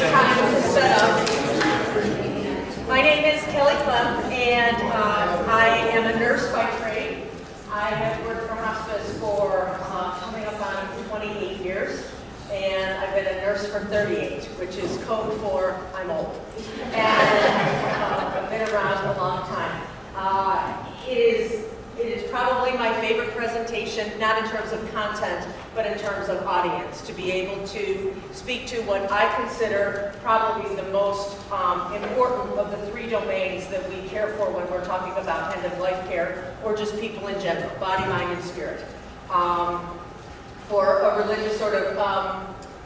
time to set up. My name is Kelly Clem, and I am a nurse by trade. I have worked for hospice for coming up on 28 years, and I've been a nurse for 38, which is code for I'm old. And I've been around a long time. It is probably my favorite presentation, not in terms of content, but in terms of audience, to be able to speak to what I consider probably the most important of the three domains that we care for when we're talking about end-of-life care, or just people in general, body, mind, and spirit. For a religious sort of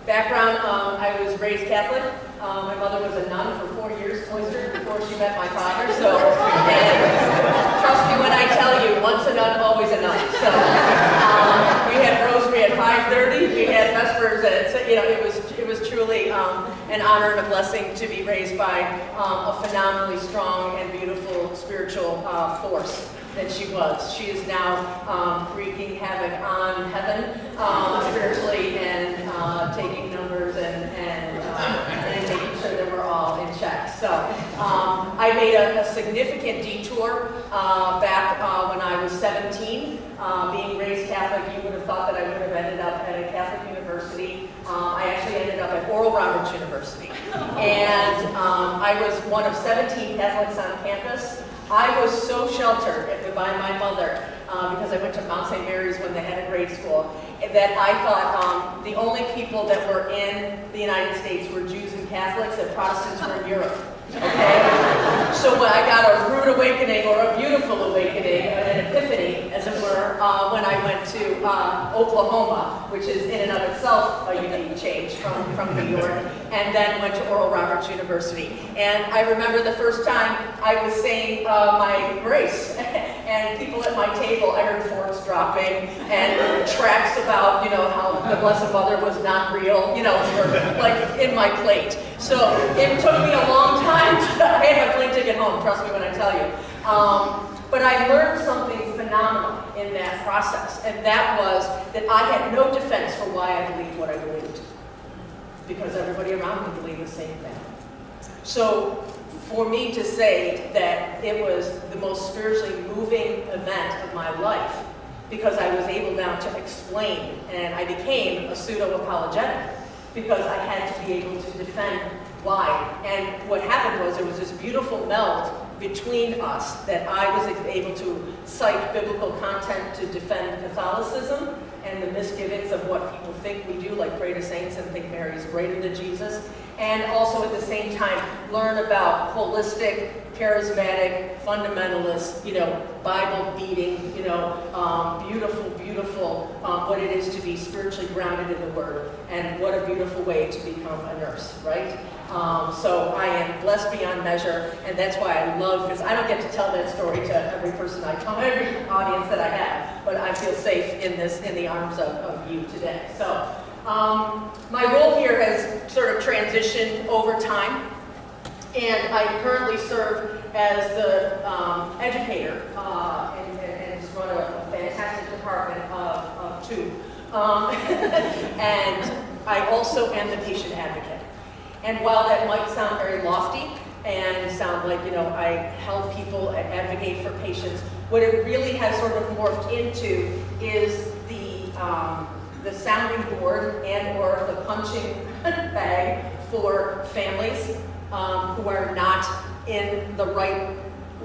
background, I was raised Catholic. My mother was a nun for 4 years, cloistered, before she met my father. So, and trust me when I tell you, once a nun, always a nun. So, we had rosary at 5:30. We had vespers at, it was truly an honor and a blessing to be raised by a phenomenally strong and beautiful spiritual force that she was. She is now wreaking havoc on heaven spiritually, and taking numbers and making sure that we're all in check. So I made a significant detour back when I was 17. Being raised Catholic, you would have thought that I would have ended up at a Catholic university. I actually ended up at Oral Roberts University. And I was one of 17 Catholics on campus. I was so sheltered by my mother, because I went to Mount St. Mary's when they had a grade school, that I thought the only people that were in the United States were Jews and Catholics, that Protestants were in Europe. Okay? So when I got a rude awakening, or a beautiful awakening, an epiphany, as it were, when I went to Oklahoma, which is in and of itself a unique change from New York, and then went to Oral Roberts University. And I remember the first time I was saying my grace, and people at my table, I heard forks dropping, and tracts about, how the Blessed Mother was not real, were like in my plate. So it took me a long time. I had my plane ticket home, trust me when I tell you. But I learned something phenomenal in that process, and that was that I had no defense for why I believed what I believed, because everybody around me believed the same thing. So for me to say that it was the most spiritually moving event of my life, because I was able now to explain, and I became a pseudo-apologetic, because I had to be able to defend why. And what happened was there was this beautiful meld between us, that I was able to cite biblical content to defend Catholicism and the misgivings of what people think we do, like pray to saints and think Mary is greater than Jesus, and also at the same time learn about holistic, charismatic, fundamentalist, Bible-beating, beautiful, what it is to be spiritually grounded in the Word, and what a beautiful way to become a nurse, right? So I am blessed beyond measure, and that's why I love, because I don't get to tell that story to every person I come, every audience that I have, but I feel safe in the arms of you today. So my role here has sort of transitioned over time, and I currently serve as the educator and just run a fantastic department of two. And I also am the patient advocate. And while that might sound very lofty and sound like, I help people advocate for patients, what it really has sort of morphed into is the sounding board and or the punching bag for families who are not in the right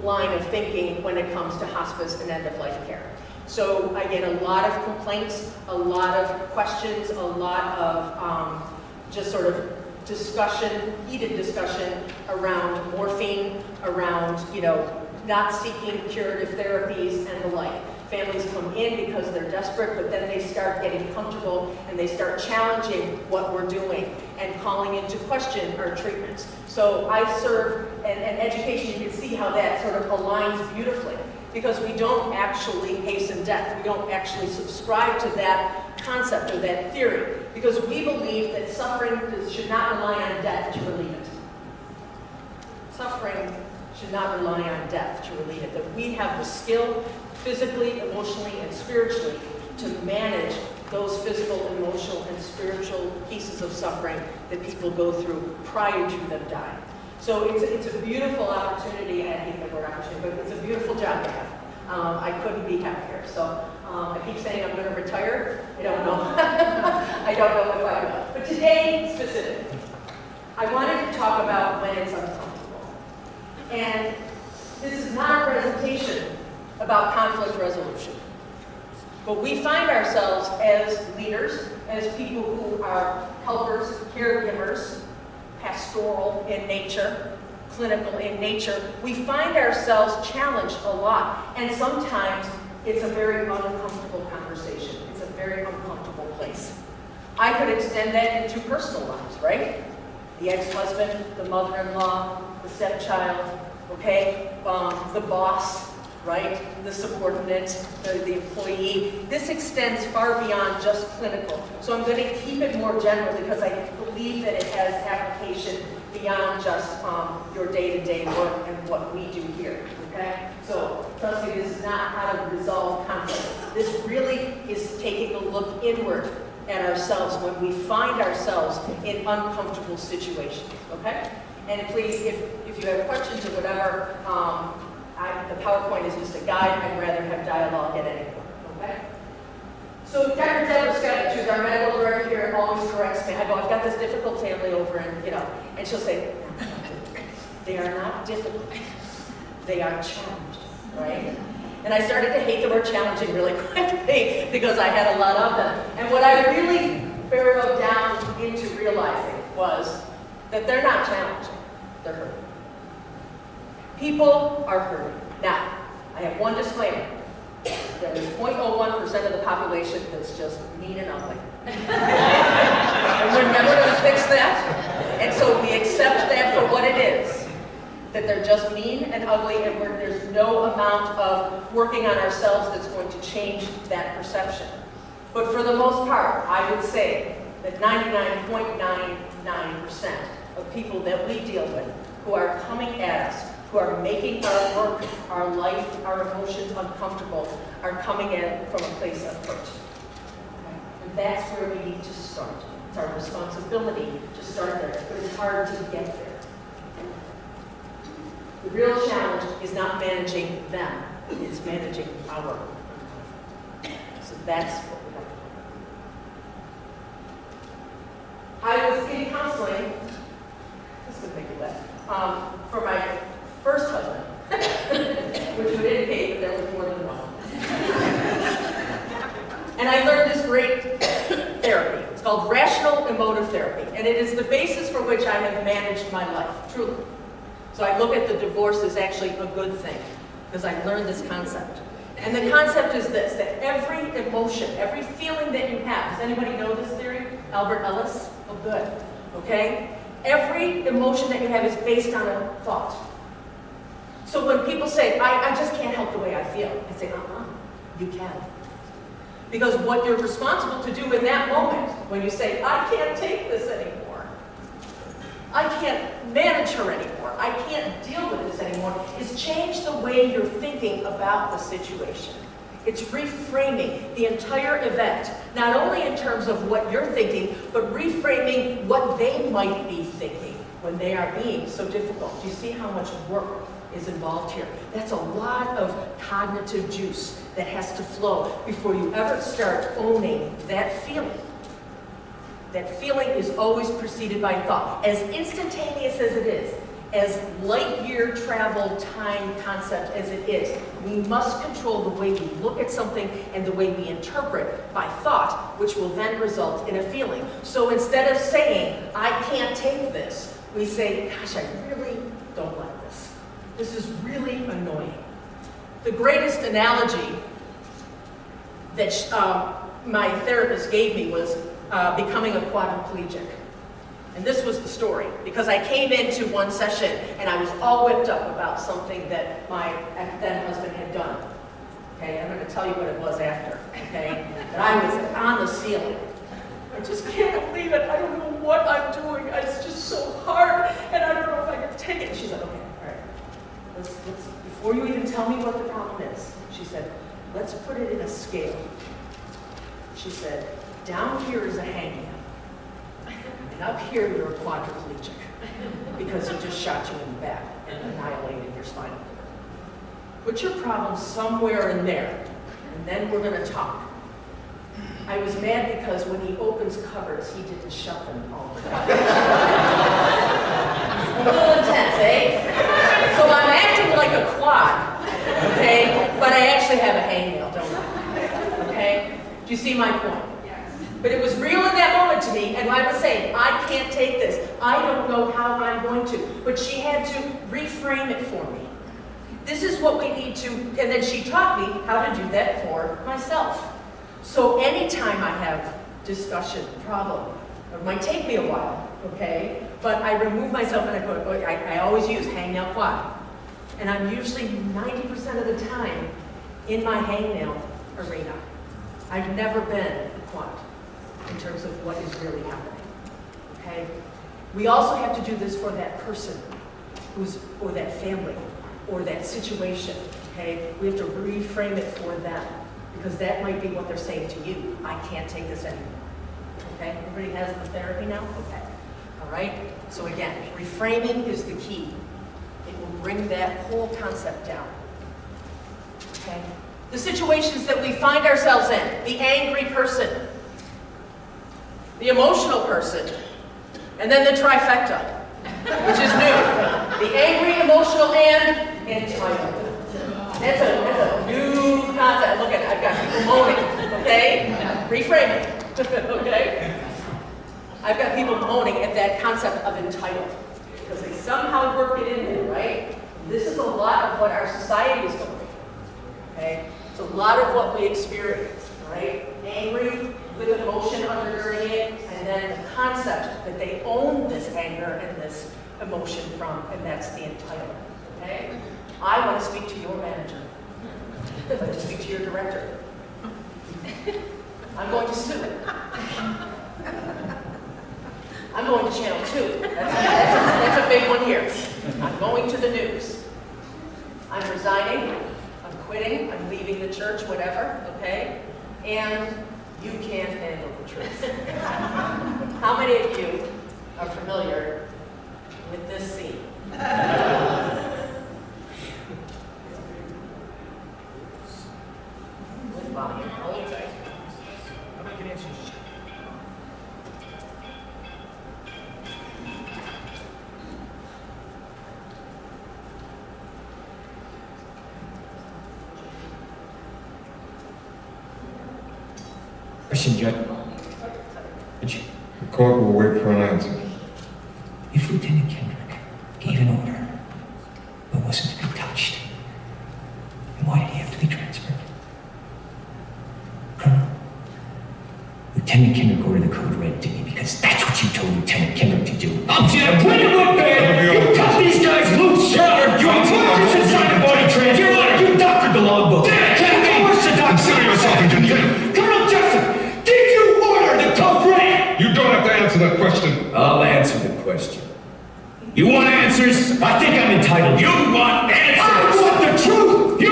line of thinking when it comes to hospice and end-of-life care. So I get a lot of complaints, a lot of questions, a lot of just sort of discussion, heated discussion around morphine, around, not seeking curative therapies and the like. Families come in because they're desperate, but then they start getting comfortable and they start challenging what we're doing and calling into question our treatments. So I serve, and education, you can see how that sort of aligns beautifully, because we don't actually hasten death. We don't actually subscribe to that concept or that theory, because we believe that suffering should not rely on death to relieve it. Suffering should not rely on death to relieve it. That we have the skill, physically, emotionally, and spiritually, to manage those physical, emotional, and spiritual pieces of suffering that people go through prior to them dying. So it's a beautiful opportunity, and I hate the word opportunity, but it's a beautiful job to have. I couldn't be happier. So I keep saying I'm going to retire. I don't know. I don't know if I will. But today, specifically, I wanted to talk about when it's uncomfortable. And this is not a presentation about conflict resolution. But we find ourselves as leaders, as people who are helpers, caregivers, pastoral in nature, clinical in nature, we find ourselves challenged a lot. And sometimes it's a very uncomfortable conversation. It's a very uncomfortable place. I could extend that into personal lives, right? The ex-husband, the mother-in-law, the stepchild, okay? The boss, right? The subordinate, the employee. This extends far beyond just clinical. So I'm going to keep it more general because I believe that it has application beyond just your day-to-day work and what we do here, okay? So trust me, this is not how to resolve conflict. This really is taking a look inward at ourselves when we find ourselves in uncomfortable situations, okay? And please, if you have questions or whatever, the PowerPoint is just a guide. I'd rather have dialogue at any point, okay? So Dr. Deborah Scott, who's our medical director here, always corrects me. I go, I've got this difficult family over and she'll say, they are not difficult. They are challenged, right? And I started to hate the word challenging really quickly because I had a lot of them. And what I really barreled down into realizing was that they're not challenging, they're hurting. People are hurting. Now, I have one disclaimer. There is 0.01% of the population that's just mean and ugly. And we're never going to fix that. And so we accept that for what it is. That they're just mean and ugly, and there's no amount of working on ourselves that's going to change that perception. But for the most part, I would say that 99.99% of people that we deal with who are coming at us, who are making our work, our life, our emotions uncomfortable, are coming in from a place of hurt. Okay? And that's where we need to start. It's our responsibility to start there, but it's hard to get there. The real challenge is not managing them, it's managing our uncomfort. So that's what we have to do. I was in counseling, this would make you laugh, for my first husband, which would indicate that there was more than one. And I learned this great therapy. It's called rational emotive therapy, and it is the basis for which I have managed my life, truly. So I look at the divorce as actually a good thing, because I learned this concept. And the concept is this, that every emotion, every feeling that you have, does anybody know this theory? Albert Ellis? Oh, good. Okay? Every emotion that you have is based on a thought. So when people say, I just can't help the way I feel, I say, you can. Because what you're responsible to do in that moment, when you say, I can't take this anymore, I can't manage her anymore, I can't deal with this anymore, is change the way you're thinking about the situation. It's reframing the entire event, not only in terms of what you're thinking, but reframing what they might be thinking when they are being so difficult. Do you see how much work is involved here? That's a lot of cognitive juice that has to flow before you ever start owning that feeling. That feeling is always preceded by thought. As instantaneous as it is, as light year travel time concept as it is, we must control the way we look at something and the way we interpret by thought, which will then result in a feeling. So instead of saying, I can't take this, we say, gosh, I really don't like this. This is really annoying. The greatest analogy that my therapist gave me was becoming a quadriplegic. And this was the story, because I came into one session and I was all whipped up about something that my then husband had done. Okay, I'm going to tell you what it was after, okay? That I was on the ceiling. I just can't believe it. I don't know what I'm doing. It's just so hard, and I don't know if I can take it. And she's like, okay, all right. Let's, before you even tell me what the problem is, she said, let's put it in a scale. She said, down here is a hangnail, and up here you're a quadriplegic because he just shot you in the back and annihilated your spinal cord. Put your problem somewhere in there, and then we're going to talk. I was mad because when he opens cupboards, he didn't shut them all the time. A little intense, eh? So I'm acting like a quad, okay? But I actually have a hangnail, don't I? Okay? Do you see my point? Yes. But it was real in that moment to me, and I was saying, I can't take this. I don't know how I'm going to. But she had to reframe it for me. This is what we need to, and then she taught me how to do that for myself. So anytime I have discussion, problem, it might take me a while, okay? But I remove myself and I always use hangnail quad. And I'm usually 90% of the time in my hangnail arena. I've never been a quad in terms of what is really happening, okay? We also have to do this for that person or that family or that situation, okay? We have to reframe it for them. Because that might be what they're saying to you. I can't take this anymore. Okay? Everybody has the therapy now? Okay. All right? So again, reframing is the key. It will bring that whole concept down. Okay? The situations that we find ourselves in, the angry person, the emotional person, and then the trifecta, which is new. The angry, emotional, and entitled. That's a new concept. Look at it, I've got people moaning, okay? Reframe it, okay? I've got people moaning at that concept of entitled because they somehow work it in there, right? This is a lot of what our society is going through, okay? It's a lot of what we experience, right? Angry with emotion undergirding it, and then the concept that they own this anger and this emotion from, and that's the entitlement, okay? I want to speak to your manager. I'd like to speak to your director. I'm going to sue. I'm going to Channel 2. That's a big one here. I'm going to the news. I'm resigning. I'm quitting. I'm leaving the church, whatever, okay? And you can't handle the truth. How many of you are familiar with this scene? Volume. Hold tight. Nobody can answer you. Question, Judge. The court will wait for an answer. If Lieutenant Kendrick gave an order but wasn't to be touched, then why did he have to be transferred? Colonel, Lieutenant Kendrick ordered the code red to me because that's what you told Lieutenant Kendrick to do. I'm Jim. When it went bad, you cut these guys loose, sir. You marked inside the body transfer. Your Honor, you doctored the logbook. Consider yourself engineer. Colonel Jessup, did you order the code red? You don't have to answer that question. I'll answer the question. You want answers? I think I'm entitled. You want answers? I want the truth! You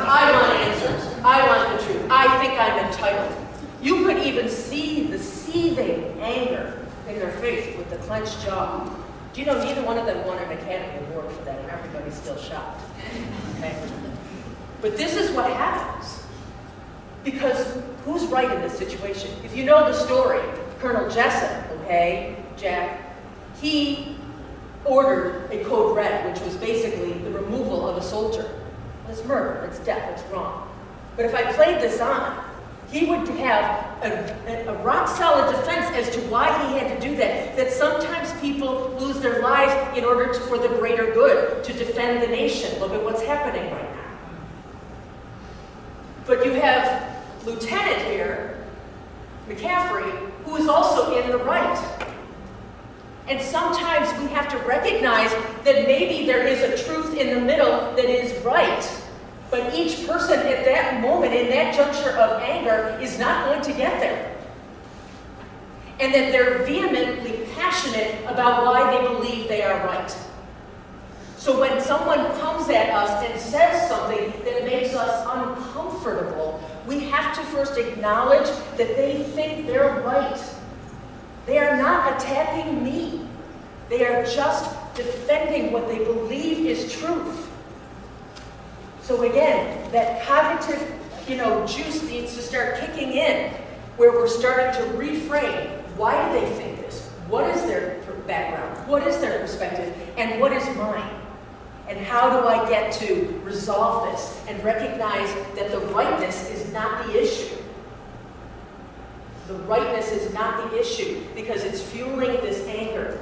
I want answers. I want the truth. I think I'm entitled. You could even see the seething anger in their face with the clenched jaw. Do you know neither one of them won an Academy Award for that, and everybody's still shocked. Okay? But this is what happens. Because who's right in this situation? If you know the story, Colonel Jessup, okay, Jack, he ordered a code red, which was basically the removal of a soldier. It's murder, it's death, it's wrong. But if I played this on, he would have a rock-solid defense as to why he had to do that. That sometimes people lose their lives in order for the greater good, to defend the nation. Look at what's happening right now. But you have Lieutenant here, McCaffrey, who is also in the right. And sometimes we have to recognize that maybe there is a truth in the middle that is right. But each person at that moment, in that juncture of anger, is not going to get there. And that they're vehemently passionate about why they believe they are right. So when someone comes at us and says something that makes us uncomfortable, we have to first acknowledge that they think they're right. They are not attacking me. They are just defending what they believe is truth. So again, that cognitive, juice needs to start kicking in, where we're starting to reframe. Why do they think this? What is their background? What is their perspective? And what is mine? And how do I get to resolve this and recognize that the rightness is not the issue? The rightness is not the issue because it's fueling this anger.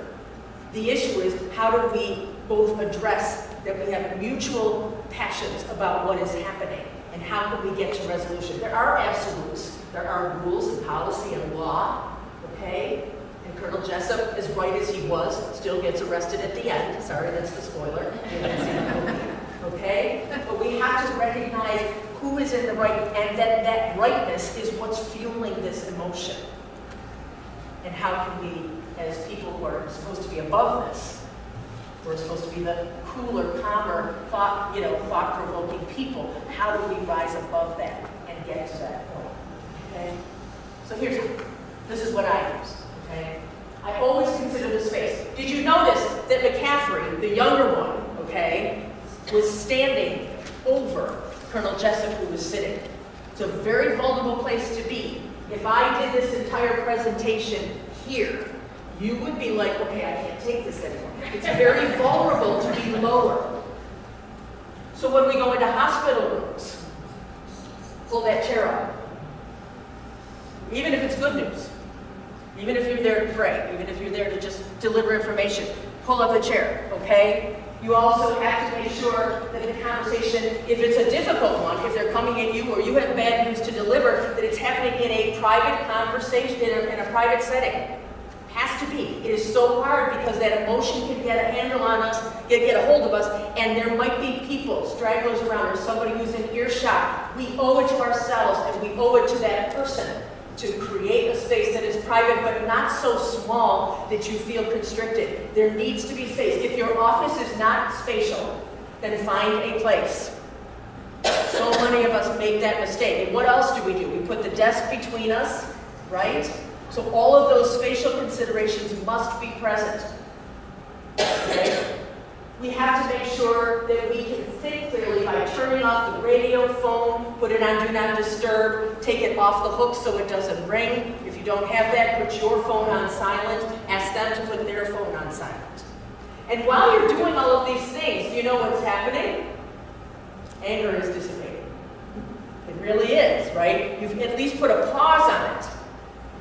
The issue is, how do we both address that we have mutual passions about what is happening, and how can we get to resolution? There are absolutes. There are rules and policy and law, okay? And Colonel Jessup, as right as he was, still gets arrested at the end. Sorry, that's the spoiler. Okay? But we have to recognize who is in the right, and that rightness is what's fueling this emotion. And how can we, as people who are supposed to be above this, we're supposed to be the cooler, calmer, thought-provoking people, how do we rise above that and get to that point? Okay? So this is what I use. Okay? I always consider the space. Did you notice that McCaffrey, the younger one, okay, was standing over Colonel Jessup, who was sitting? It's a very vulnerable place to be. If I did this entire presentation here, you would be like, okay, I can't take this anymore. It's very vulnerable to be lower. So when we go into hospital rooms, pull that chair up. Even if it's good news. Even if you're there to pray. Even if you're there to just deliver information. Pull up the chair, okay? You also have to make sure that the conversation, if it's a difficult one, if they're coming at you or you have bad news to deliver, that it's happening in a private conversation, in a private setting. Has to be. It is so hard because that emotion can get a handle on us, get a hold of us, and there might be people, stragglers around, or somebody who's in earshot. We owe it to ourselves, and we owe it to that person to create a space that is private, but not so small that you feel constricted. There needs to be space. If your office is not spatial, then find a place. So many of us make that mistake. And what else do? We put the desk between us, right? So all of those spatial considerations must be present. Okay? We have to make sure that we can think clearly by turning off the radio, phone, put it on Do Not Disturb, take it off the hook so it doesn't ring. If you don't have that, put your phone on silent. Ask them to put their phone on silent. And while you're doing all of these things, do you know what's happening? Anger is dissipating. It really is, right? You've at least put a pause on it.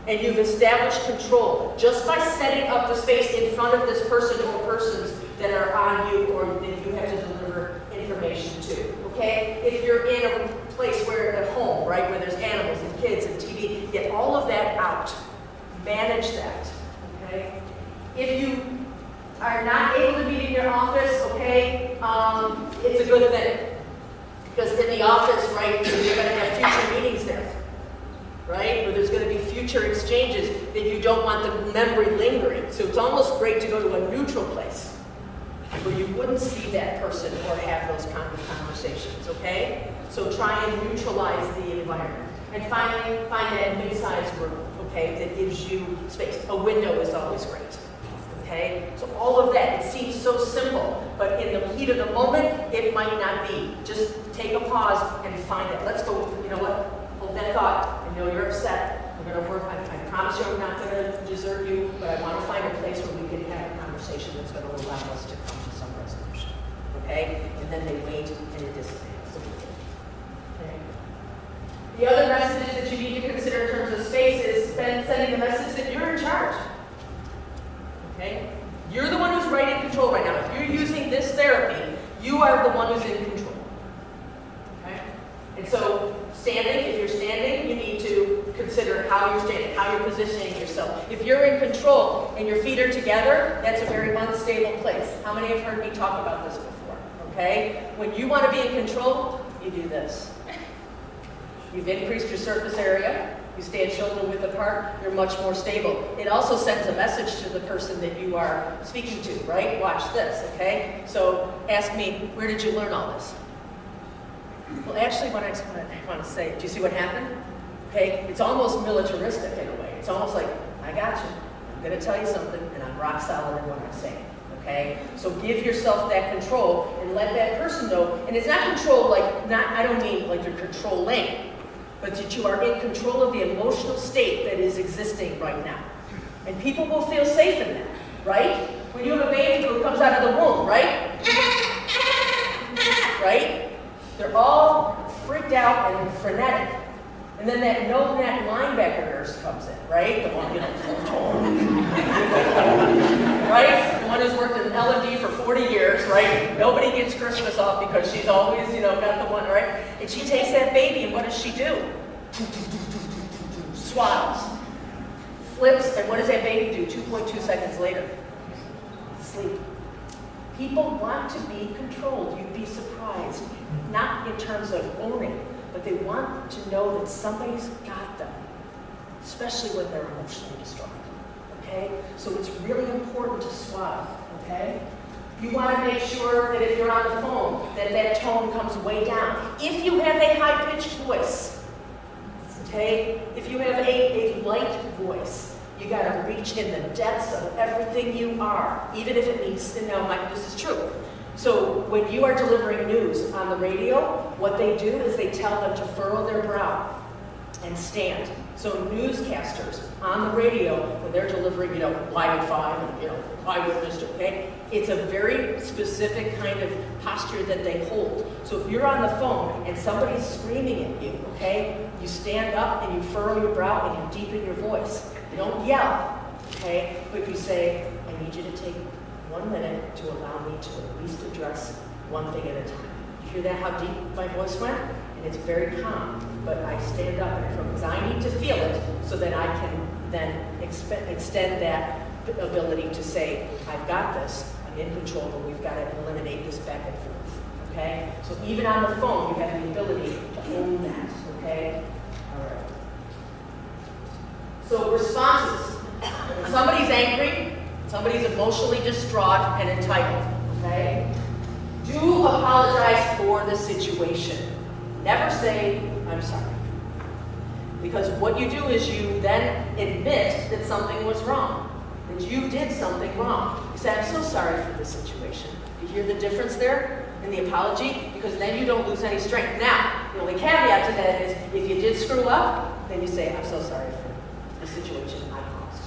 And you've established control just by setting up the space in front of this person or persons that are on you or that you have to deliver information to, okay? If you're in a place where at home, right, where there's animals and kids and TV, get all of that out. Manage that, okay? If you are not able to meet in your office, okay, it's a good thing. Because in the office, right, you're going to have future meetings there. Right? Where there's going to be future exchanges, then you don't want the memory lingering. So it's almost great to go to a neutral place where you wouldn't see that person or have those kind of conversations, okay? So try and neutralize the environment. And finally, find that mid-sized room, okay, that gives you space. A window is always great, okay? So all of that, it seems so simple, but in the heat of the moment, it might not be. Just take a pause and find it. Let's go, you know what? Hold that thought. I know you're upset. We're going to work. I promise you I'm not going to desert you, but I want to find a place where we can have a conversation that's going to allow us to come to some resolution. Okay? And then they wait and it dissipates. Okay? The other message that you need to consider in terms of space is sending the message that you're in charge. Okay? You're the one who's right in control right now. If you're using this therapy, you are the one who's in control. Okay? And so, if you're standing, you need to consider how you're standing, how you're positioning yourself. If you're in control and your feet are together, that's a very unstable place. How many have heard me talk about this before? Okay? When you want to be in control, you do this. You've increased your surface area. You stand shoulder width apart, you're much more stable. It also sends a message to the person that you are speaking to, right? Watch this, okay? So ask me, where did you learn all this? Well, actually, what I want to say, do you see what happened? Okay, it's almost militaristic in a way. It's almost like, I got you. I'm going to tell you something, and I'm rock solid in what I'm saying. Okay, so give yourself that control and let that person know. And it's not control like I don't mean like you're controlling, but that you are in control of the emotional state that is existing right now. And people will feel safe in that, right? When you have a baby who comes out of the womb, right? Right? They're all freaked out and frenetic. And then that no-net linebacker nurse comes in, right? The one, right? The one who's worked in L&D for 40 years, right? Nobody gets Christmas off because she's always, got the one, right? And she takes that baby, and what does she do? Swaddles, flips, and what does that baby do 2.2 seconds later? Sleep. People want to be controlled. You'd be surprised. Not in terms of owning, but they want to know that somebody's got them, especially when they're emotionally distraught, okay? So it's really important to swap, okay? You want to make sure that if you're on the phone, that tone comes way down. If you have a high-pitched voice, okay? If you have a light voice, you got to reach in the depths of everything you are, even if it means, this is true. So when you are delivering news on the radio, what they do is they tell them to furrow their brow and stand. So newscasters on the radio, when they're delivering, live at 5 and, eyewitness, okay? It's a very specific kind of posture that they hold. So if you're on the phone and somebody's screaming at you, okay, you stand up and you furrow your brow and you deepen your voice. You don't yell, okay, but you say, I need you to take 1 minute to allow me to at least address one thing at a time. You hear that, how deep my voice went? And it's very calm, but I stand up because I need to feel it so that I can then extend that ability to say, I've got this, I'm in control, but we've got to eliminate this back and forth, okay? So even on the phone, you have the ability to own that, okay? All right. So responses. When somebody's angry, somebody's emotionally distraught and entitled, okay? Do apologize for the situation. Never say, I'm sorry. Because what you do is you then admit that something was wrong, that you did something wrong. You say, I'm so sorry for this situation. You hear the difference there in the apology? Because then you don't lose any strength. Now, the only caveat to that is if you did screw up, then you say, I'm so sorry for the situation I caused.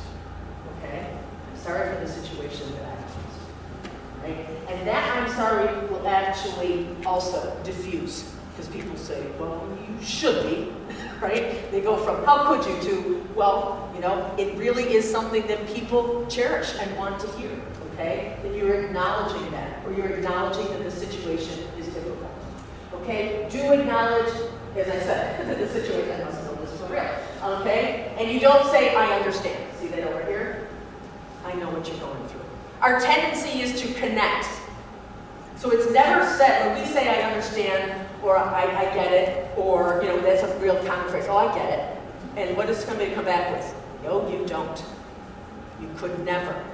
Okay? I'm sorry for the situation that I caused. Right? And that I'm sorry will actually also diffuse. Because people say, well, you should be, right? They go from, how could you, to, well, it really is something that people cherish and want to hear, okay? That you're acknowledging that, or you're acknowledging that the situation is difficult, okay? Do acknowledge, as I said, that the situation, I must know this for real, okay? And you don't say, I understand. See that over here? I know what you're going through. Our tendency is to connect. So it's never said, when we say I understand, or I get it, or that's a real common phrase, oh, I get it. And what is somebody come back with? No, you don't. You could never.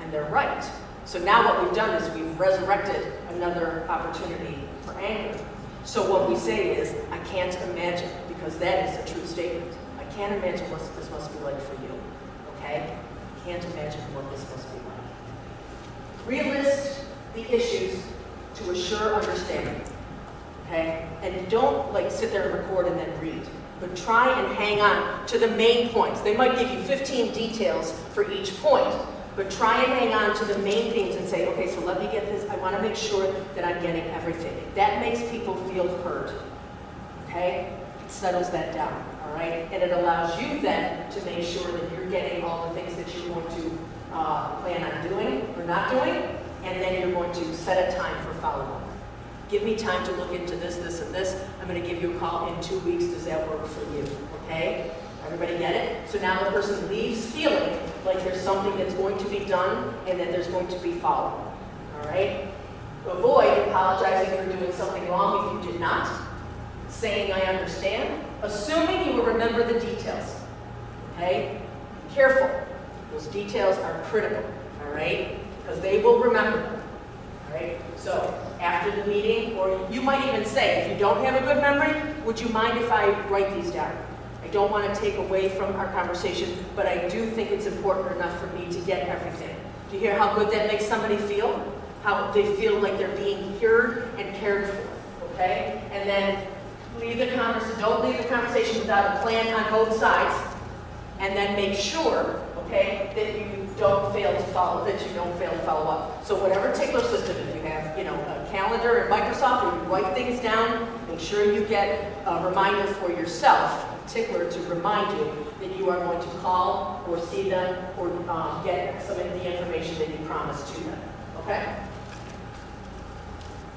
And they're right. So now what we've done is we've resurrected another opportunity for anger. So what we say is, I can't imagine, because that is a true statement. I can't imagine what this must be like for you, okay? I can't imagine what this must be like. Relist the issues to assure understanding, okay? And don't sit there and record and then read, but try and hang on to the main points. They might give you 15 details for each point, but try and hang on to the main things and say, okay, so let me get this. I want to make sure that I'm getting everything. That makes people feel heard, okay? It settles that down, all right? And it allows you then to make sure that you're getting all the things that you're going to plan on doing or not doing, and then you're going to set a time for follow-up. Give me time to look into this, this, and this. I'm going to give you a call in 2 weeks. Does that work for you? Okay? Everybody get it? So now the person leaves feeling like there's something that's going to be done and that there's going to be follow-up. All right? Avoid apologizing for doing something wrong if you did not. saying I understand, assuming you will remember the details. Okay? Be careful. Those details are critical, all right? Because they will remember them. All right? So after the meeting, or you might even say, if you don't have a good memory, would you mind if I write these down? I don't want to take away from our conversation, but I do think it's important enough for me to get everything. Do you hear how good that makes somebody feel? How they feel like they're being heard and cared for, okay? And then don't leave the conversation without a plan on both sides, and then make sure, okay, that you don't fail to follow up. So whatever tickler system, if you have, a calendar in Microsoft, or you write things down, make sure you get a reminder for yourself, a tickler to remind you that you are going to call or see them or get some of the information that you promised to them, okay?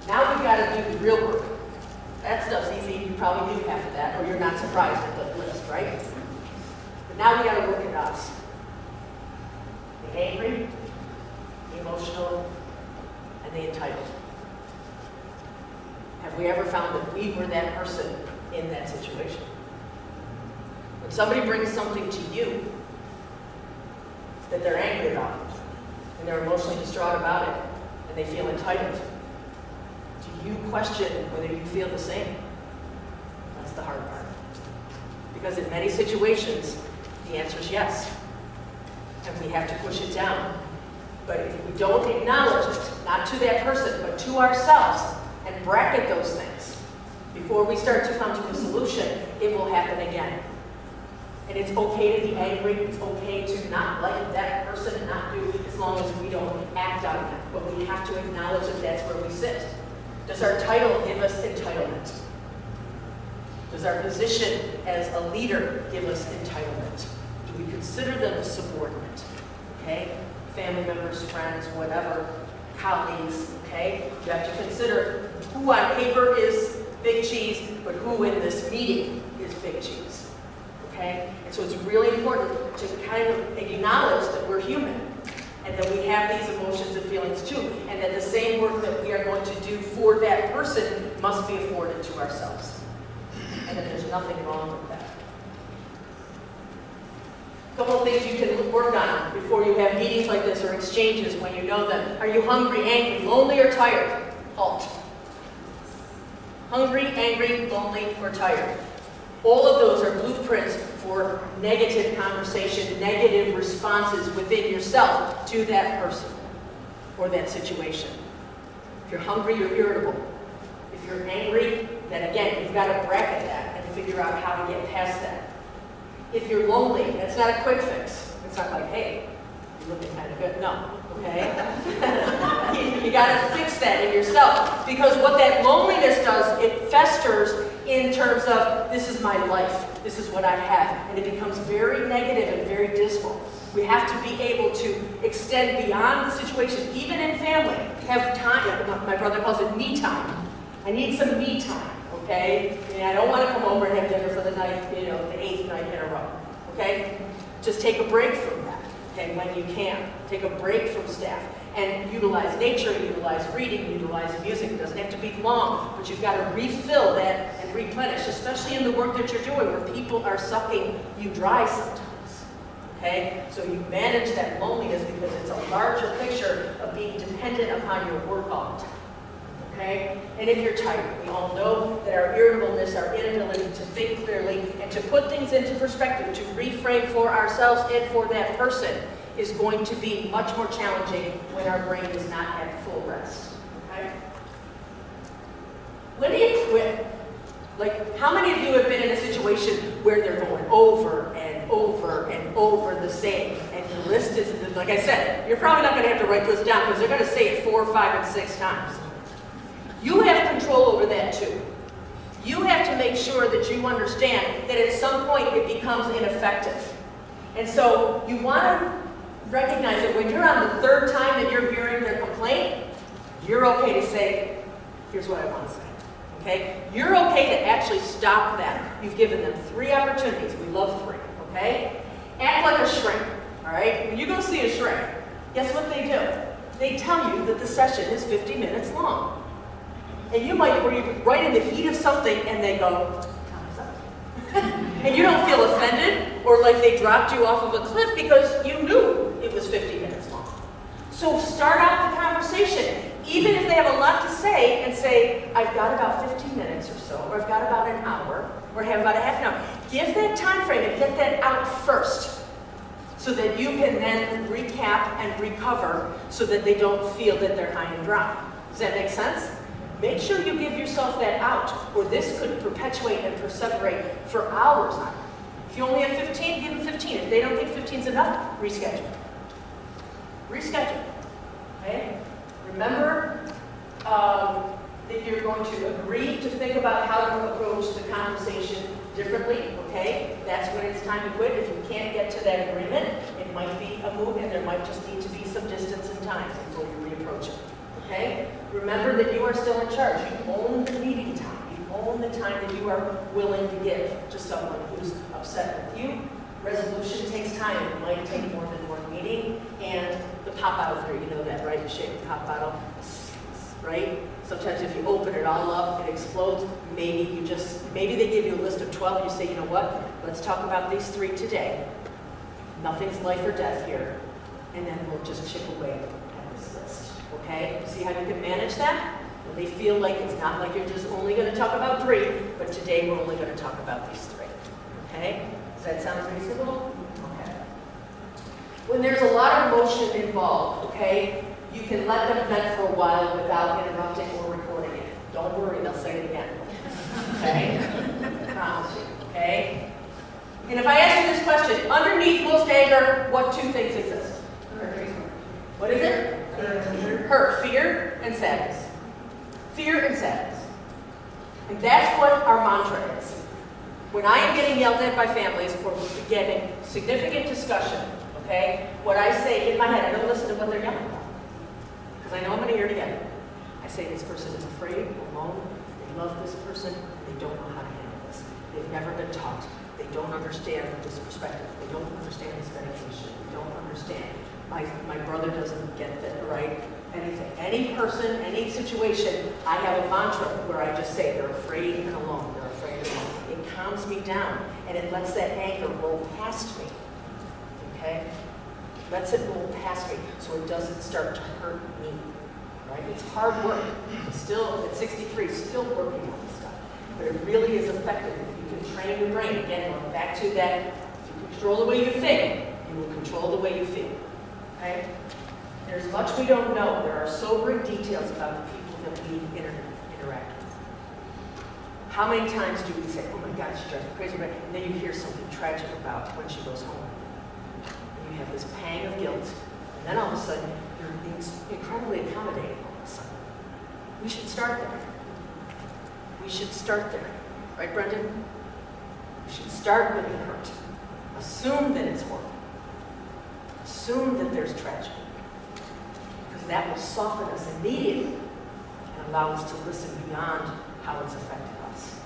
Now we've got to do the real work. That stuff's easy, you probably do half of that, or you're not surprised at the list, right? But now we got to work at us. The angry, the emotional, and the entitled. Have we ever found that we were that person in that situation? When somebody brings something to you that they're angry about, and they're emotionally distraught about it, and they feel entitled, do you question whether you feel the same? That's the hard part. Because in many situations, the answer is yes. And we have to push it down. But if we don't acknowledge it, not to that person, but to ourselves, and bracket those things, before we start to come to a solution, it will happen again. And it's okay to be angry, it's okay to not like that person and not do, as long as we don't act on it. But we have to acknowledge that that's where we sit. Does our title give us entitlement? Does our position as a leader give us entitlement? Do we consider them a subordinate? Okay? Family members, friends, whatever, colleagues, okay? You have to consider who on paper is big cheese, but who in this meeting is big cheese. Okay? And so it's really important to kind of acknowledge that we're human and that we have these emotions and feelings too, and that the same work that we are going to do for that person must be afforded to ourselves. And that there's nothing wrong with that. A couple of things you can work on before you have meetings like this or exchanges when you know them. Are you hungry, angry, lonely, or tired? Halt. Hungry, angry, lonely, or tired. All of those are blueprints for negative conversation, negative responses within yourself to that person or that situation. If you're hungry, you're irritable. If you're angry, then again, you've got to bracket that and figure out how to get past that. If you're lonely, that's not a quick fix. It's not like, hey, you're looking kind of good. No, okay? You got to fix that in yourself, because what that loneliness does, it festers in terms of, this is my life, this is what I have, and it becomes very negative and very dismal. We have to be able to extend beyond the situation, even in family. Have time. My brother calls it me time. I need some me time, okay? I don't want to come over and have dinner for the night, the 8th night in a row, okay? Just take a break from that, okay, when you can. Take a break from staff and utilize nature, utilize reading, utilize music. It doesn't have to be long, but you've got to refill that and replenish, especially in the work that you're doing where people are sucking you dry sometimes, okay? So you manage that loneliness because it's a larger picture of being dependent upon your work all the time. Okay? And if you're tired, we all know that our irritableness, our inability to think clearly and to put things into perspective, to reframe for ourselves and for that person is going to be much more challenging when our brain is not at full rest. Okay? When do you quit? Like, how many of you have been in a situation where they're going over and over and over the same, and your list is, like I said, you're probably not going to have to write this down because they're going to say it 4, 5, and 6 times. You have control over that too. You have to make sure that you understand that at some point it becomes ineffective. And so you want to recognize that when you're on the 3rd time that you're hearing their complaint, you're okay to say, here's what I want to say. Okay? You're okay to actually stop them. You've given them 3 opportunities. We love 3. Okay? Act like a shrink. All right? When you go see a shrink, guess what they do? They tell you that the session is 50 minutes long. And you might be right in the heat of something and they go, time is up. And you don't feel offended or like they dropped you off of a cliff because you knew it was 50 minutes long. So start out the conversation, even if they have a lot to say, and say, I've got about 15 minutes or so, or I've got about an hour, or have about a half an hour. Give that time frame and get that out first, so that you can then recap and recover so that they don't feel that they're high and dry. Does that make sense? Make sure you give yourself that out, or this could perpetuate and perseverate for hours on it. If you only have 15, give them 15. If they don't think 15 is enough, reschedule. Reschedule. Okay? Remember that you're going to agree to think about how to approach the conversation differently, okay? That's when it's time to quit. If you can't get to that agreement, it might be a move and there might just need to be some distance and time before you reapproach it, okay? Remember that you are still in charge. You own the meeting time. You own the time that you are willing to give to someone who's upset with you. Resolution takes time. It might take more than one meeting. And the pop bottle theory, you know that, right? You shake the pop bottle, right? Sometimes if you open it all up, it explodes. Maybe they give you a list of 12 and you say, you know what? Let's talk about these 3 today. Nothing's life or death here. And then we'll just chip away at this list, okay? See how you can manage that? When they feel like it's not like you're just only going to talk about 3, but today we're only going to talk about these 3, okay? Does that sound reasonable? Okay. When there's a lot of emotion involved, okay, you can let them vent for a while without interrupting or recording it. Don't worry, they'll say it again. Okay? I promise you, okay? And if I ask you this question, underneath most anger, what 2 things exist? What is it? Hurt, fear, and sadness. Fear and sadness. And that's what our mantra is. When I am getting yelled at by families or getting significant discussion, okay, what I say in my head, I don't listen to what they're yelling about. Because I know I'm going to hear it again. I say this person is afraid, alone, they love this person, they don't know how to handle this. They've never been taught. They don't understand this perspective. They don't understand this medication. They don't understand. My brother doesn't get that, right? Anything. Any person, any situation, I have a mantra where I just say they're afraid and alone. They're afraid and alone. It calms me down and it lets that anger roll past me. Okay? Lets it roll past me so it doesn't start to hurt me. Right? It's hard work. Still, at 63, still working on this stuff. But it really is effective if you can train your brain. Again, going back to that, if you control the way you think, you will control the way you feel. Okay? There's much we don't know. There are sobering details about the people that we interact with. How many times do we say, oh my God, she drives me crazy, and then you hear something tragic about when she goes home. And you have this pang of guilt, and then all of a sudden, you're being incredibly accommodating all of a sudden. We should start there. We should start there. Right, Brendan? We should start with the hurt. Assume that it's horrible. Assume that there's tragedy. Because that will soften us immediately and allow us to listen beyond how it's affected us.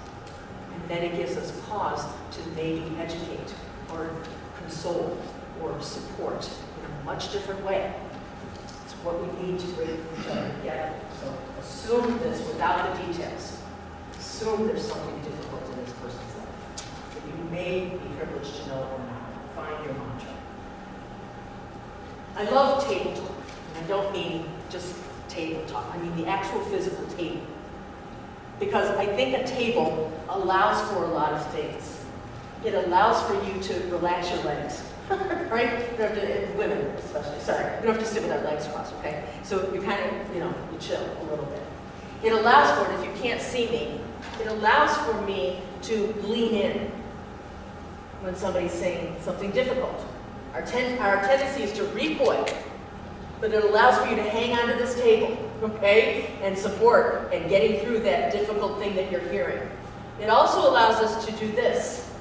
And then it gives us pause to maybe educate or console or support in a much different way. It's what we need to bring each other together. So assume this without the details. Assume there's something difficult in this person's life that you may be privileged to know or not. Find your mantra. I love table talk. And I don't mean just table talk. I mean the actual physical table. Because I think a table allows for a lot of things. It allows for you to relax your legs, right? You don't have to, women especially, sorry. You don't have to sit with our legs crossed, okay? So you kind of, you chill a little bit. It allows for it, if you can't see me, it allows for me to lean in when somebody's saying something difficult. Our tendency is to recoil, but it allows for you to hang onto this table, okay, and support and getting through that difficult thing that you're hearing. It also allows us to do this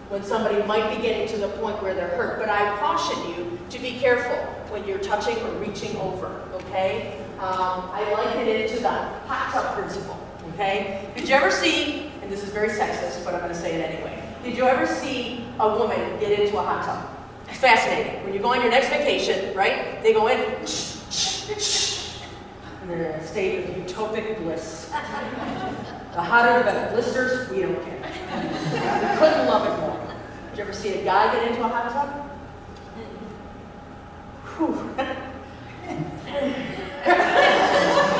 when somebody might be getting to the point where they're hurt, but I caution you to be careful when you're touching or reaching over, okay? I liken it to the hot tub principle, okay? Did you ever see, and this is very sexist, but I'm going to say it anyway, did you ever see a woman get into a hot tub? It's fascinating. When you go on your next vacation, right, they go in, and they're in a state of utopic bliss. The hotter the better. Blisters, we don't care. We couldn't love it more. Did you ever see a guy get into a hot tub? Whew. And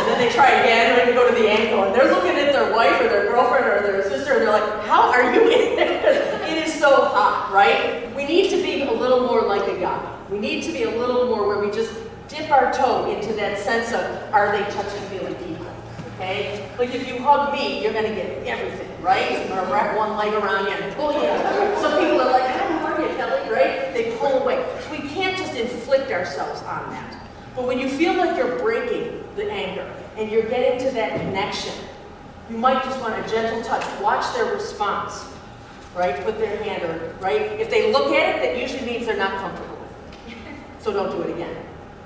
then they try again, and they go to the ankle, and they're looking at their wife or their girlfriend or their sister, and they're like, how are you in there? Because it is so hot, right? We need to be a little more like a guy. We need to be a little more where we just dip our toe into that sense of, are they touchy-feely people, okay? Like if you hug me, you're gonna get everything, right? I'm gonna wrap one leg around you and pull you. Some people are like, how are you, Kelly, right? They pull away. So we can't just inflict ourselves on that. But when you feel like you're breaking the anger and you're getting to that connection, you might just want a gentle touch. Watch their response, right? Put their hand or, right? If they look at it, that usually means they're not comfortable with it. So don't do it again.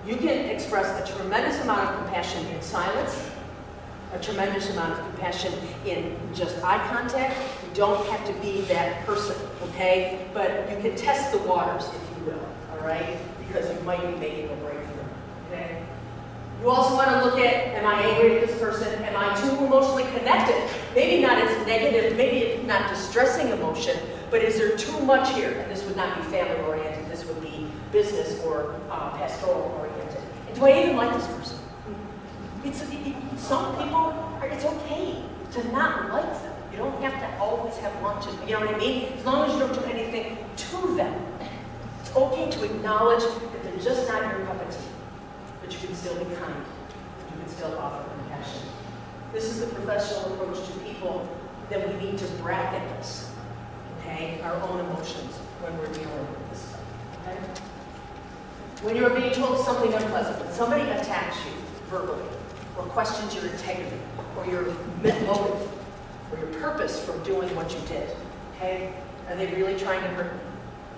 You can express a tremendous amount of compassion in silence, a tremendous amount of compassion in just eye contact. You don't have to be that person, okay? But you can test the waters, if you will, all right? Because you might be making a breakthrough. Okay. You also want to look at, am I angry at this person? Am I too emotionally connected? Maybe not as negative, maybe it's not distressing emotion, but is there too much here? And this would not be family oriented, this would be business or pastoral oriented. And do I even like this person? Some people, it's okay to not like them. You don't have to always have lunch, you know what I mean? As long as you don't do anything to them. It's okay to acknowledge that they're just not your cup of tea. But you can still be kind. You can still offer compassion. This is the professional approach to people that we need to bracket this, okay? Our own emotions when we're dealing with this stuff, okay? When you're being told something unpleasant, when somebody attacks you verbally, or questions your integrity, or your motive, or your purpose for doing what you did, okay? Are they really trying to hurt me?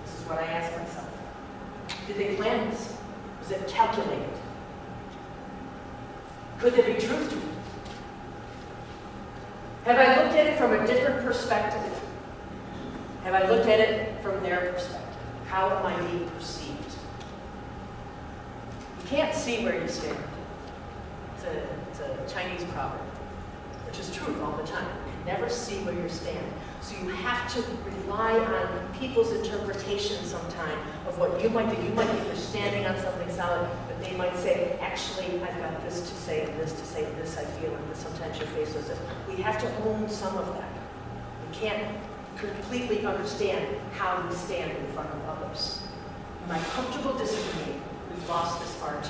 This is what I ask myself. Did they plan this? Was it calculated? Could there be truth to it? Have I looked at it from a different perspective? Have I looked at it from their perspective? How am I being perceived? You can't see where you stand. It's a Chinese proverb, which is true all the time. You can never see where you stand. So you have to rely on people's interpretation sometime of what you might do. You might think you're standing on something solid, but they might say, actually, I've got this to say, this to say, this I feel, and this sometimes your face does this. We have to own some of that. We can't completely understand how we stand in front of others. Am I comfortable disagreeing? We've lost this art.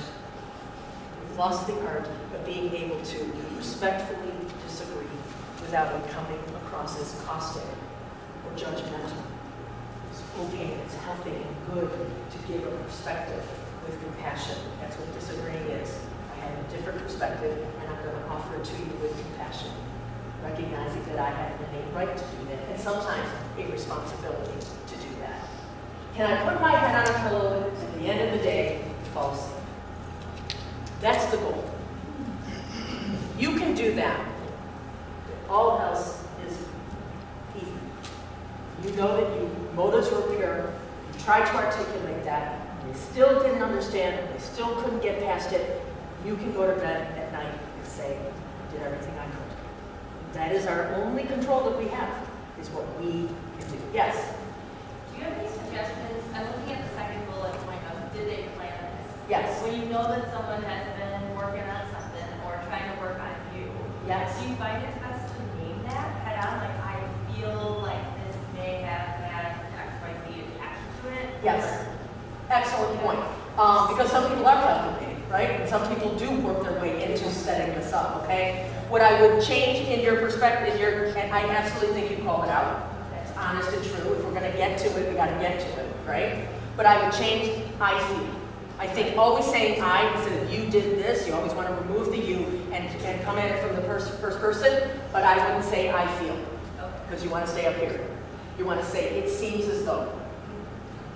We've lost the art of being able to respectfully disagree without it coming across as caustic or judgmental. It's okay, it's healthy and good to give a perspective with compassion. That's what disagreeing is. I have a different perspective and I'm going to offer it to you with compassion, recognizing that I have an innate right to do that and sometimes a responsibility to do that. Can I put my head on a pillow and at the end of the day fall asleep? That's the goal. You can do that. All else is easy. You know that your motives were pure. You tried to articulate that. They still didn't understand. They still couldn't get past it. You can go to bed at night and say, I did everything I could. That is our only control that we have, is what we can do. Yes? Do you have any suggestions? I'm looking at the second bullet point of, did they plan this? Yes. When you know that someone has been working on something or trying to work on you, Yes. do you find it's best to name that head on? Like, I feel like this may have had XYZ attached to it? Yes. Excellent point. Because some people are calculating, right? And some people do work their way into setting this up, okay? What I would change in your perspective, and I absolutely think you called it out. That's honest and true. If we're going to get to it, we got to get to it, right? But I would change I feel. I think always saying I instead of you did this, you always want to remove the you and come at it from the first person, but I wouldn't say I feel, because you want to stay up here. You want to say it seems as though.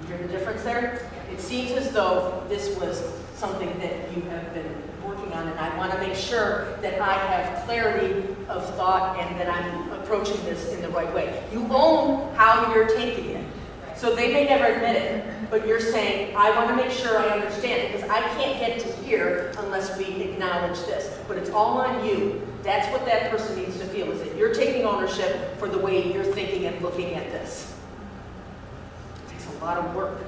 You hear the difference there? It seems as though this was something that you have been working on, and I want to make sure that I have clarity of thought and that I'm approaching this in the right way. You own how you're taking it. So they may never admit it, but you're saying, I want to make sure I understand, because I can't get to here unless we acknowledge this. But it's all on you. That's what that person needs to feel, is that you're taking ownership for the way you're thinking and looking at this. It takes a lot of work,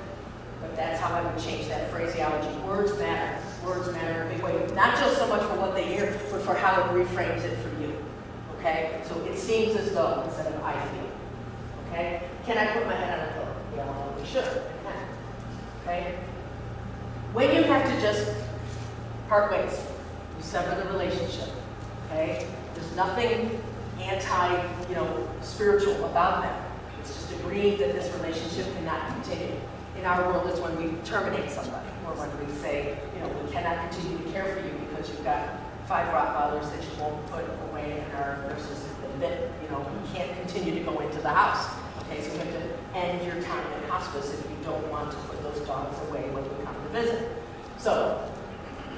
but that's how I would change that phraseology. Words matter. Words matter in a big way. Not just so much for what they hear, but for how it reframes it for you. Okay? So it seems as though instead of I feel. Okay? Can I put my head on a pillow? Yeah, well, we should. I can. Okay? When you have to just part ways, you sever the relationship. Okay? There's nothing spiritual about that. It's just agreeing that this relationship cannot continue. In our world, it's when we terminate somebody, or when we say, we cannot continue to care for you because you've got 5 Rottweilers that you won't put away, and our nurses admit, you can't continue to go into the house. Okay, so you have to end your time in hospice if you don't want to put those dogs away when you come to visit. So,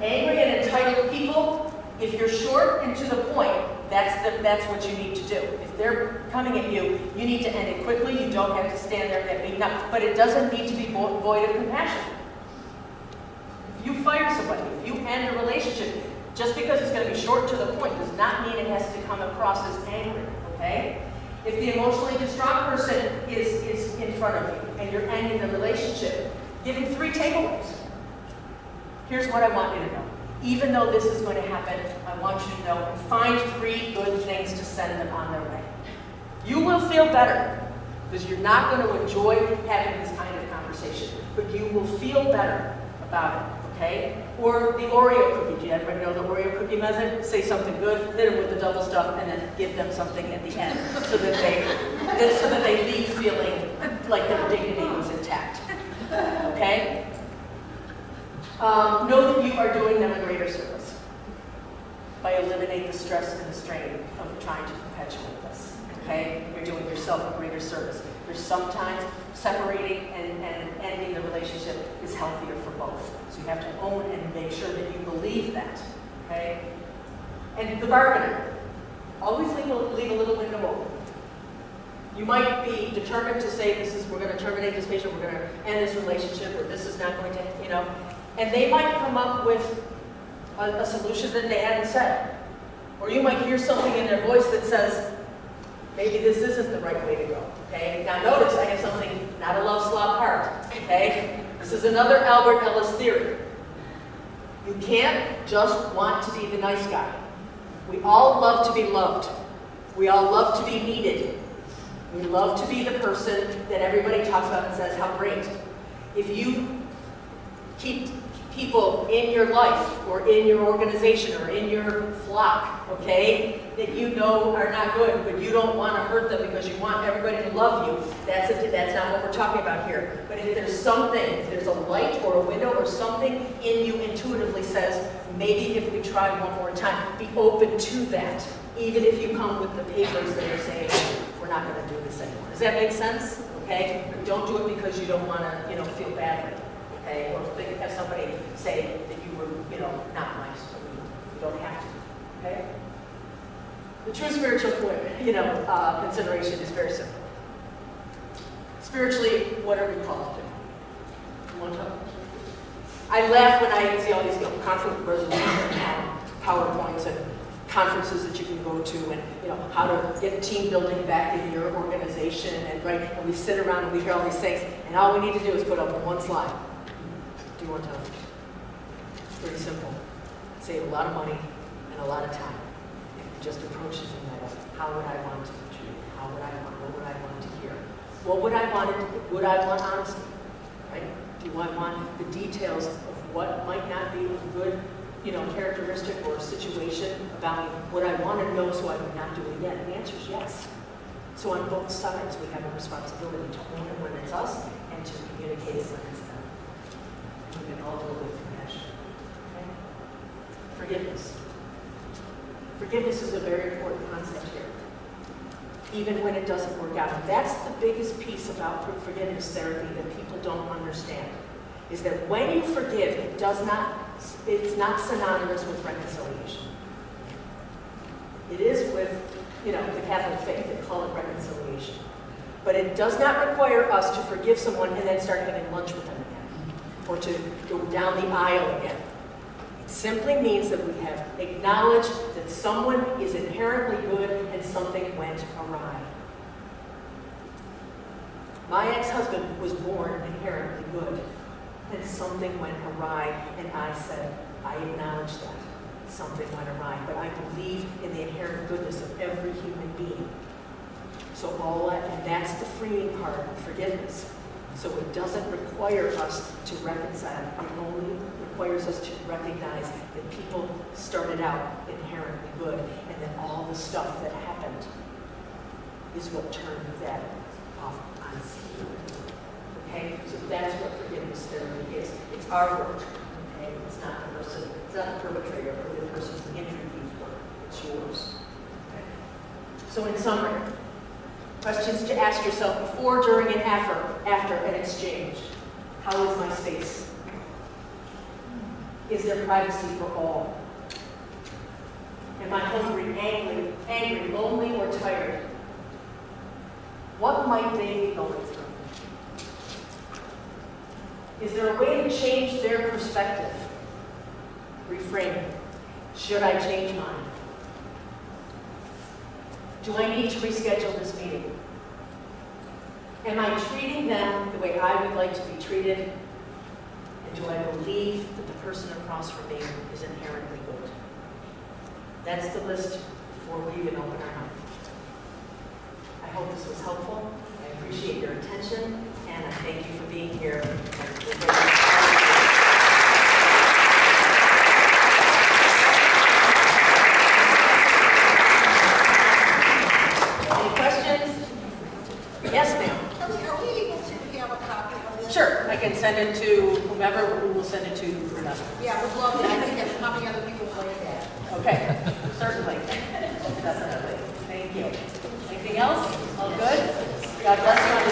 angry and entitled people, if you're short and to the point, that's what you need to do. If they're coming at you, you need to end it quickly. You don't have to stand there and get beaten up. But it doesn't need to be void of compassion. If you fire somebody, if you end a relationship, just because it's going to be short to the point does not mean it has to come across as angry, okay? If the emotionally distraught person is in front of you and you're ending the relationship, give them 3 takeaways. Here's what I want you to know. Even though this is going to happen, I want you to know and find 3 good things to send them on their way. You will feel better because you're not going to enjoy having this kind of conversation, but you will feel better about it, okay? Or the Oreo cookie. Do you ever know the Oreo cookie method? Say something good, hit them with the double stuff, and then give them something at the end so that they leave feeling like their dignity was intact, okay? Know that you are doing them a greater service by eliminating the stress and the strain of trying to perpetuate this. Okay? You're doing yourself a greater service. There's sometimes separating and ending the relationship is healthier for both. So you have to own and make sure that you believe that. Okay? And the bargainer. Always leave a little window open. You might be determined to say, we're going to terminate this patient, we're going to end this relationship, or this is not going to, and they might come up with a solution that they hadn't said. Or you might hear something in their voice that says, maybe this isn't the right way to go, okay? Now notice I have something, not a love slop heart, okay? This is another Albert Ellis theory. You can't just want to be the nice guy. We all love to be loved. We all love to be needed. We love to be the person that everybody talks about and says, how great. If you keep people in your life or in your organization or in your flock, okay, that you know are not good, but you don't want to hurt them because you want everybody to love you, that's not what we're talking about here. But if there's something, if there's a light or a window or something in you intuitively says, maybe if we try one more time, be open to that, even if you come with the papers that are saying, we're not going to do this anymore. Does that make sense? Okay? But don't do it because you don't want to, feel badly. Okay, or have somebody say that you were, not nice. You don't have to. Okay. The true spiritual, consideration is very simple. Spiritually, what are we called to do? You want to talk? I laugh when I see all these conflict resolution PowerPoints and conferences that you can go to, and how to get team building back in your organization, and and we sit around and we hear all these things, and all we need to do is put up one slide. Do you want to? It's pretty simple. Save a lot of money and a lot of time. If you just approach it from that, how would I want to be treated? What would I want to hear? What would I want? Would I want honesty? Right? Do I want the details of what might not be a good, characteristic or situation about me? Would I want to know so I would not do it again? The answer is yes. So on both sides, we have a responsibility to own it when it's us and to communicate it when it's them. We can all do it with compassion. Okay? Forgiveness. Forgiveness is a very important concept here, even when it doesn't work out. And that's the biggest piece about forgiveness therapy that people don't understand, is that when you forgive, it's not synonymous with reconciliation. It is with, the Catholic faith, they call it reconciliation. But it does not require us to forgive someone and then start having lunch with them again, or to go down the aisle again. It simply means that we have acknowledged that someone is inherently good and something went awry. My ex-husband was born inherently good, and something went awry, and I said, I acknowledge that. Something went awry, but I believe in the inherent goodness of every human being. So all that, and that's the freeing part of forgiveness. So it doesn't require us to reconcile. It only requires us to recognize that people started out inherently good, and that all the stuff that happened is what turned that off on its heel. Okay? So that's what forgiveness therapy is. It's our work. Okay? It's not the person, it's not the perpetrator or the person who injured you's work. It's yours. Okay? So in summary, questions to ask yourself before, during, and after an exchange. How is my space? Is there privacy for all? Am I hungry, angry, lonely, or tired? What might they be going through? Is there a way to change their perspective? Reframe it. Should I change mine? Do I need to reschedule this meeting? Am I treating them the way I would like to be treated? And do I believe that the person across from me is inherently good? That's the list before we even open our mouth. I hope this was helpful. I appreciate your attention, and I thank you for being here. Any questions? Yes, ma'am. Kelly, are we able to have a copy of this? Sure, I can send it to whomever, who will send it to Renata. Yeah, we'd love that. I think that how many other people would like that? Okay, certainly. Definitely. Thank you. Anything else? All good? God bless you.